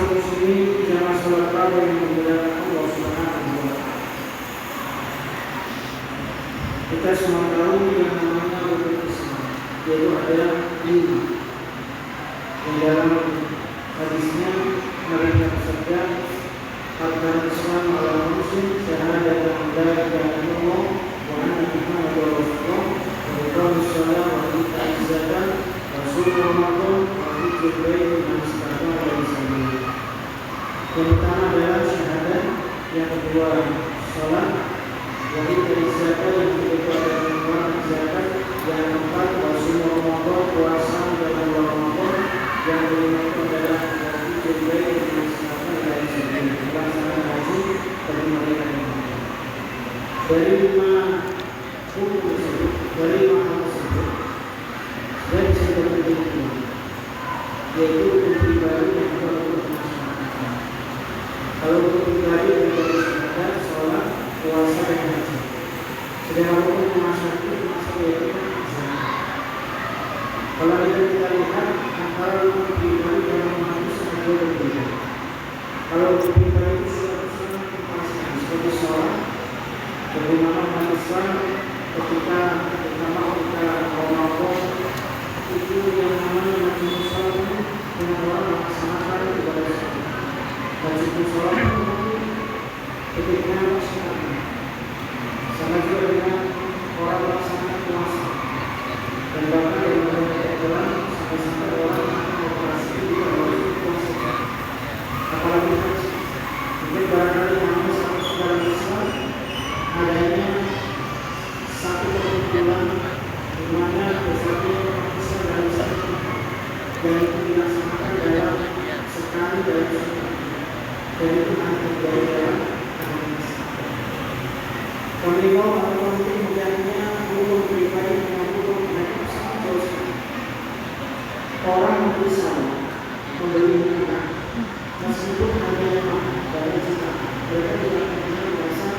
kaum muslimin jamaah salat tarawih yang dimuliakan Allah Subhanahu wa taala. Kita semua tahu yang namanya rukun Islam, yaitu ada 5. Yang dalam hadisnya Nabi bersabda, "Arkan Islam ala muslim syahadat an la ilaha illallah wa anna Muhammadar Rasulullah wa iqamus shalah wa ita'iz zakat wa shaum Ramadan wa hajjul bait man istata'a ilaihi sabila." Yang pertama adalah syahadat, yang kedua salat, yang ketiga zakat, yang kedua adalah mengeluarkan zakat, yang keempat wa shaum Ramadan, puasa dalam bulan Ramadan, yang kelima itu adalah hajjul bait man istata'a ilaihi sabila, pelaksanaan haji bagi mereka yang mampu. Dari 5 hukum tersebut, dari 5 hal tersebut, dan bisa berbeda, yaitu hukum pribadi dan juga hukum masyarakat. Kalau hukum pribadi adalah syahadat, sholat, puasa dan haji. Sedangkan hukum masyarakat yaitu zakat. Kalau kita lihat antara hukum pribadi dan hukum hadis sangat berbeda. Kalau hukum pribadi itu sangat dipasang seperti sholat, bagaimana umat Islam ketika Ramadan itu yang namanya wajib sholat dengan orang melaksanakan ibadah sholat. Wajib sholat itu ketika masyarakat sama juga dengan orang melaksanakan puasa, dan bahkan yang berbeda adalah sampai-sampai orang melakukan operasi itu wajib puasa. Apalagi haji, mungkin barangkali hanya satu dalam Islam adanya satu perkumpulan di mana biasanya bisa dalam satu dan itu dilaksanakan dalam sekali dalam setahun, dan itu hanya terjadi dalam agama Islam. Kalau atau mungkin menjadinya hukum pribadi dengan hukum mereka sangat jauh sekali. Orang bisa membeli makanan meskipun hanya yang dari kita, mereka tidak punya rasa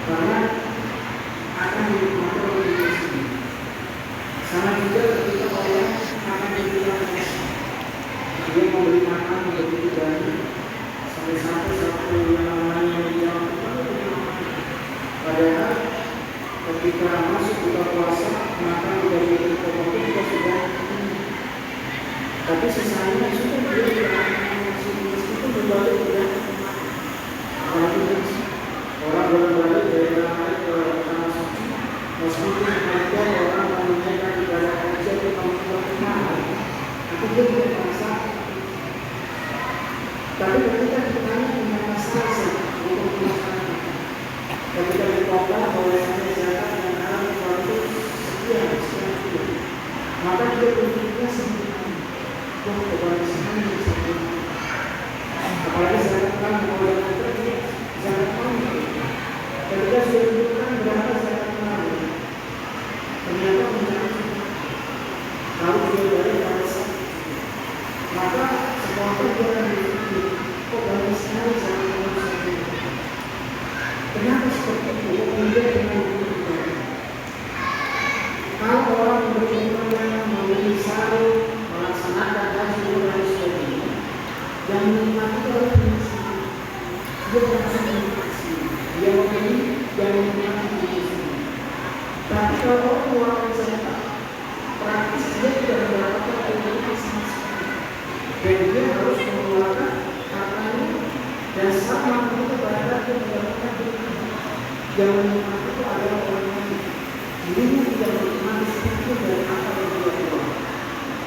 karena akan dinikmati oleh diri sendiri. Sama juga ketika orang akan dinikmati, dia membeli makan begitu banyak sampai satu yang namanya dia padahal ketika masuk buka puasa maka dari kopi kita sudah tapi sisanya sudah dia tidak meskipun berbalik dengan apalagi orang berbalik dari lain ke tanah suci, meskipun ada orang menunaikan ibadah haji atau menunaikan mahal, tapi dia tidak merasa. Tapi ketika ditanya dengan masalah untuk masyarakat, ketika ditolak oleh zakat yang dalam waktu sekian, maka dia berpikirnya sendiri. Kebahagiaan yang sempurna. Apalagi zakat kan mulai terjadi zakat mana? Ketika sudah ditentukan berapa zakat mana, ternyata menjadi kalau dia dari bangsa, maka semua perbuatan itu kok banyak sekali zakat manusia. Kenapa seperti itu? Kemudian dengan itu, kalau orang berjumlah membeli sarung, melaksanakan haji dan sebagainya, yang menikmati oleh diri sendiri, dia merasa menikmati, dia membeli dan menikmati diri sendiri. Tapi kalau orang mengeluarkan zakat, praktis dia tidak mendapatkan keuntungan sama sekali, dan dia harus mengeluarkan hartanya dan sama untuk berada dia mendapatkan keuntungan. Yang menikmati itu adalah orang lain. Dirinya tidak menikmati sedikit dari apa yang dia keluar.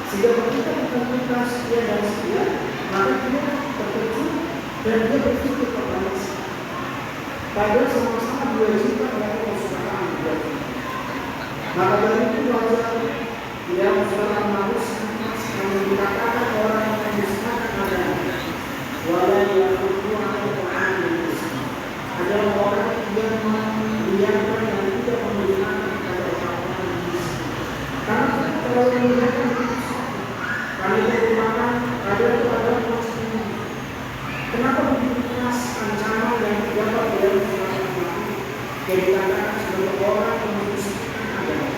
Sehingga ketika kita sekian dan sekian, maka dia terkejut dan dia berpikir kepada Islam. Padahal sama-sama diwajibkan oleh Allah Subhanahu wa taala. Maka dari itu wajar di dalam surah Al-Maun yang dikatakan orang yang mendustakan agama, wala yaquluna al-Qur'an bil-Islam, adalah orang yang membiarkan dan tidak menggunakan kepada orang-orang Islam. Karena terlalu menggunakan karena itu dimakan, ada itu adalah maksudnya. Kenapa begitu keras ancaman yang terdapat dalam surah Al-Maun yang dikatakan sebagai orang yang mendustakan agama?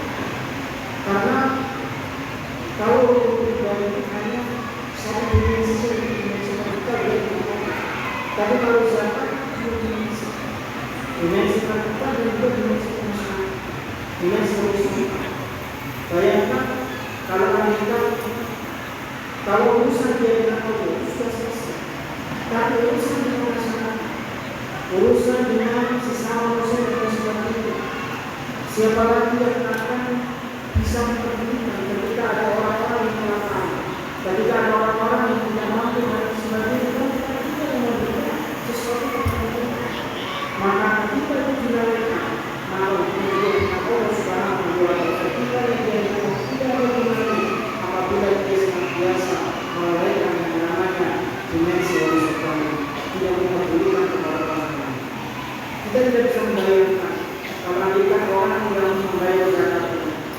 Tapi kalau zakat dimensi kita dan juga dimensi masyarakat, dimensi manusia. Bayangkan kalau urusan dia dengan Allah sudah selesai, tapi urusan dengan masyarakat, urusan dengan sesama manusia dan sebagainya, siapa lagi yang akan bisa memperhatikan ketika ada orang-orang yang melakukan, ketika ada orang-orang yang tidak mampu dan sebagainya, kita yang memberikan sesuatu kepada maka kita itu dilalaikan, maka kemudian Allah Subhanahu wa Ta'ala ketika yang dia tidak berguna apabila dia senantiasa melalaikan yang namanya dimensi Allah Subhanahu tidak mempedulikan kepada orang lain. Kita tidak bisa membayangkan apabila orang yang membayar zakat,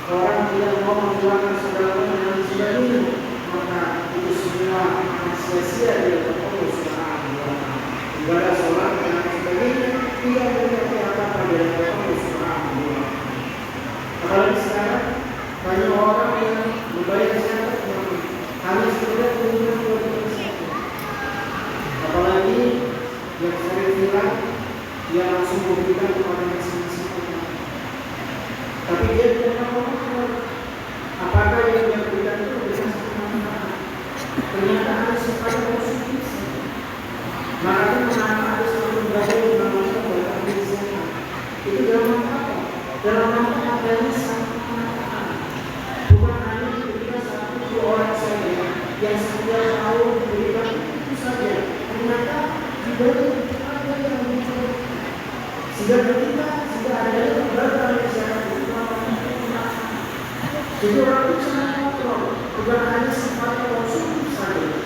orang tidak mau mengeluarkan saudaranya dan sebagainya, maka itu semua akan sia-sia di hadapan Allah Subhanahu wa Ta'ala. Ibadah sholat dan sebagainya tidak berarti apa-apa di hadapan Allah Subhanahu wa Ta'ala. Apalagi sekarang banyak orang yang membayar zakat hanya sekedar keuntungan kewajiban saja. Apalagi yang sering bilang dia langsung memberikan kepada masing-masing orang. Tapi dia tidak tahu apakah yang dia berikan itu bisa bermanfaat. Ternyata ada sesuatu positif. Maka kenapa ada satu lembaga yang menamakan bahwa diri zakat itu dalam apa? Dalam rangka adanya satu penataan. Bukan hanya diberikan satu orang saja yang setiap tahun diberikan itu saja. Ternyata di bawah itu ada yang mencoba. Sehingga ketika sudah ada lembaga yang zakat itu jadi orang itu sangat kontrol, bukan hanya sifatnya konsumtif saja.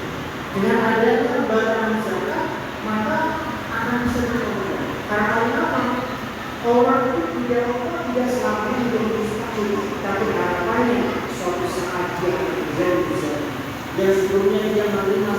Dengan adanya lembaga zakat, maka akan bisa dikontrol. Karena apa? Orang itu tidak selamanya bermustahil, tapi harapannya suatu saat dia akan menjadi besar. Dan sebelumnya dia menerima